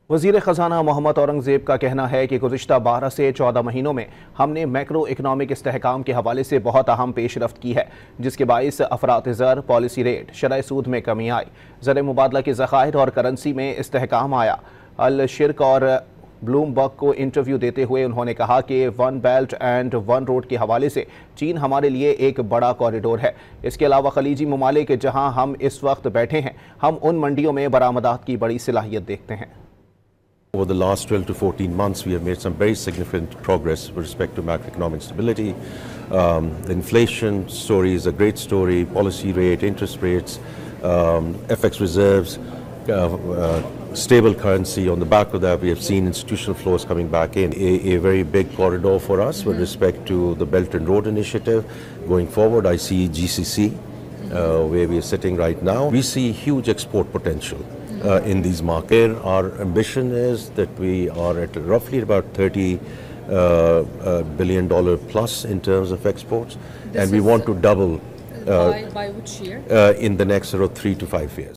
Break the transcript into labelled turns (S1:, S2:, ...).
S1: वज़ीर ख़ज़ाना मोहम्मद औरंगज़ेब का कहना है कि गुज़िश्ता 12 से 14 महीनों में हमने मैक्रो इकनॉमिक istehkam के हवाले से बहुत अहम पेशरफ्त की है, जिसके बाइस अफरात ज़र, पॉलिसी रेट, शरह सूद में कमी आई, ज़र मुबादला के ज़खायर और करेंसी में istehkam आया। अल शिर्क और ब्लूमबर्ग को इंटरव्यू देते हुए उन्होंने कहा कि one belt and one road के हवाले से चीन हमारे लिए एक बड़ा कॉरिडोर है। इसके अलावा खलीजी ममालिक जहां हम इस वक्त बैठे हैं, हम उन मंडियों में बरामदात की बड़ी सलाहियत देखते हैं।
S2: Over the last 12 to 14 months, we have made some very significant progress with respect to macroeconomic stability. The inflation story is a great story, policy rate, interest rates, FX reserves, stable currency. On the back of that, we have seen institutional flows coming back in. A very big corridor for us with respect to the Belt and Road Initiative. Going forward, I see GCC, where we are sitting right now. We see huge export potential in these markets. Our ambition is that we are at roughly about $30 billion plus in terms of exports, and we want to double
S3: by which year?
S2: In the next 3 to 5 years.